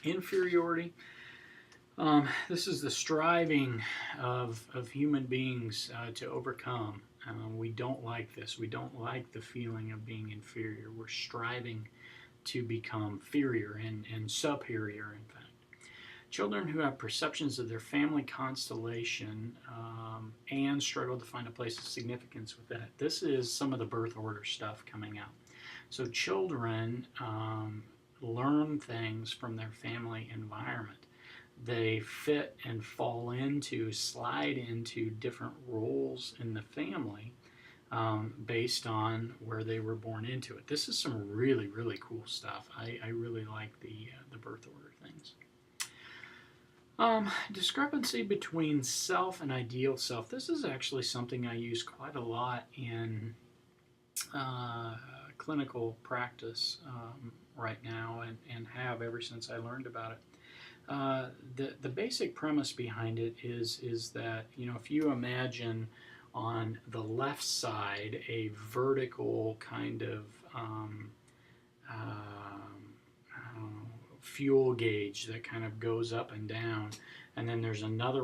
Inferiority. This is the striving of human beings to overcome. We don't like this. We don't like the feeling of being inferior. We're striving to become inferior and superior, in fact. Children who have perceptions of their family constellation and struggle to find a place of significance with that. This is some of the birth order stuff coming out. So children learn things from their family environment. They fit and fall into, slide into different roles in the family based on where they were born into it. This is some really, really cool stuff. I really like the birth order things. Discrepancy between self and ideal self. This is actually something I use quite a lot in clinical practice right now and have ever since I learned about it. The basic premise behind it is that, you know, if you imagine on the left side a vertical kind of fuel gauge that kind of goes up and down, and then there's another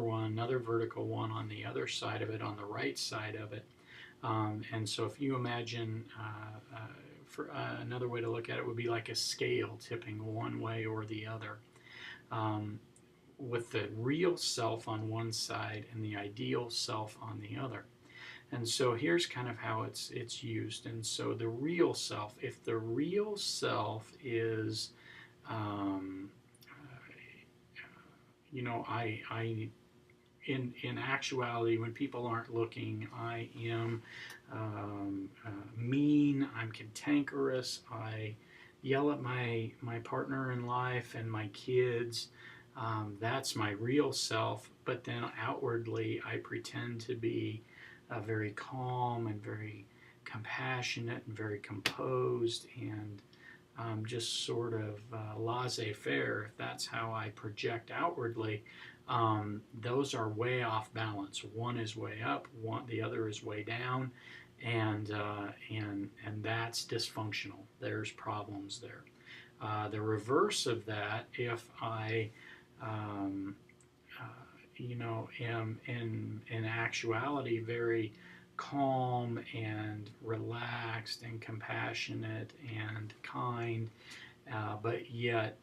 vertical one on the other side of it, on the right side of it. And so if you imagine, another way to look at it would be like a scale tipping one way or the other. With the real self on one side and the ideal self on the other. And so here's kind of how it's used. And so the real self, if the real self is, you know, in actuality, when people aren't looking, I am mean, I'm cantankerous, I yell at my partner in life and my kids. That's my real self. But then outwardly, I pretend to be very calm and very compassionate and very composed and just sort of laissez-faire. If that's how I project outwardly, those are way off balance. One is way up, the other is way down. And that's dysfunctional. There's problems there. The reverse of that, if I, you know, am in actuality very calm and relaxed and compassionate and kind, but yet,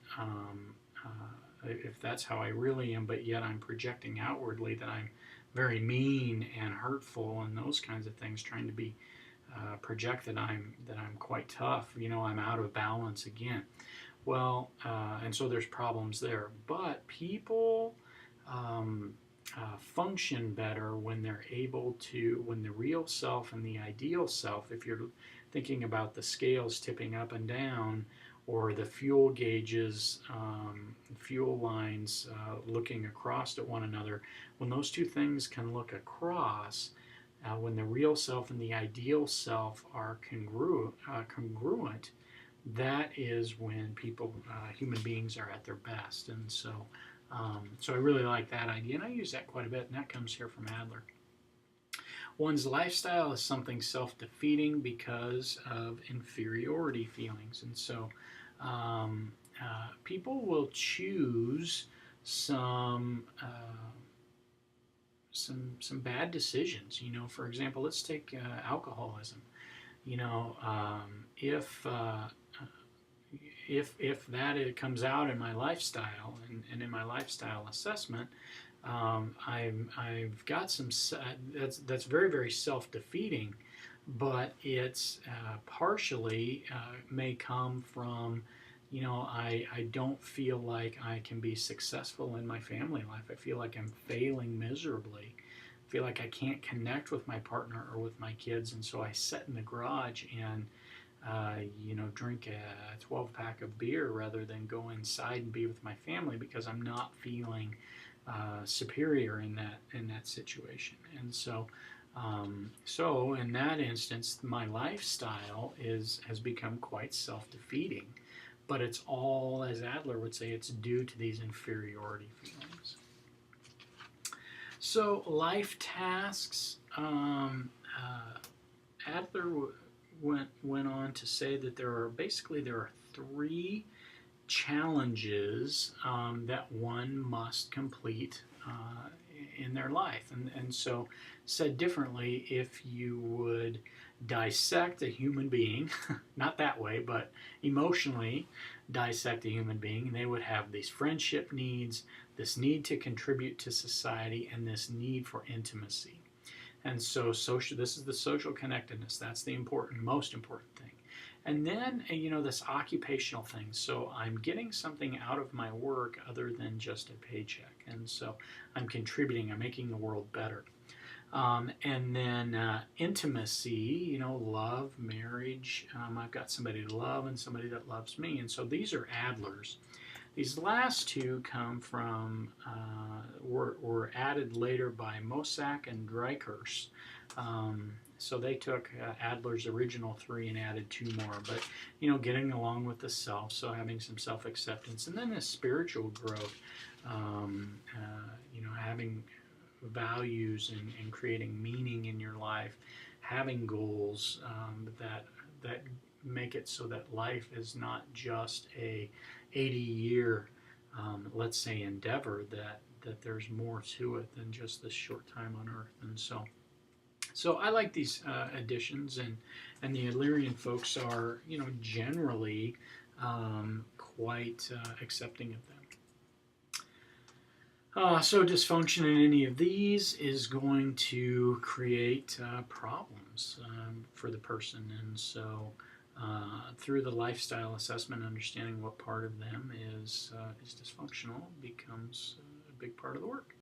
if that's how I really am, but yet I'm projecting outwardly that I'm very mean and hurtful and those kinds of things, trying to be project that I'm quite tough. You know, I'm out of balance again. Well, and so there's problems there. But people function better when they're able to, when the real self and the ideal self, if you're thinking about the scales tipping up and down, or the fuel gauges, fuel lines looking across at one another, when those two things can look across, when the real self and the ideal self are congruent, that is when people, human beings, are at their best. And so, so I really like that idea, and I use that quite a bit, and that comes here from Adler. One's lifestyle is something self-defeating because of inferiority feelings, and so people will choose some bad decisions. You know, for example, let's take alcoholism. You know, if that comes out in my lifestyle and in my lifestyle assessment, I've got some that's very, very self-defeating, but it's partially may come from, you know, I don't feel like I can be successful in my family life. I feel like I'm failing miserably. I feel like I can't connect with my partner or with my kids, and so I sit in the garage and you know, drink a 12-pack of beer rather than go inside and be with my family because I'm not feeling superior in that situation. And so so in that instance, my lifestyle has become quite self-defeating, but it's all, as Adler would say, it's due to these inferiority feelings. So life tasks, Adler went on to say that there are three challenges that one must complete in their life. And so, said differently, if you would dissect a human being, not that way, but emotionally dissect a human being, they would have these friendship needs, this need to contribute to society, and this need for intimacy. And so this is the social connectedness. That's the most important thing. And then, this occupational thing. So I'm getting something out of my work other than just a paycheck. And so I'm contributing, I'm making the world better. And then intimacy, love, marriage. I've got somebody to love and somebody that loves me. And so these are Adler's. These last two come from, were added later by Mossack and Dreikhurst. So they took Adler's original three and added two more. But, getting along with the self, so having some self-acceptance. And then the spiritual growth, having values and creating meaning in your life, having goals that make it so that life is not just a 80-year, let's say, endeavor, that there's more to it than just this short time on earth. And so I like these additions, and the Adlerian folks are, generally quite accepting of them. So dysfunction in any of these is going to create problems for the person, and so through the lifestyle assessment, understanding what part of them is dysfunctional becomes a big part of the work.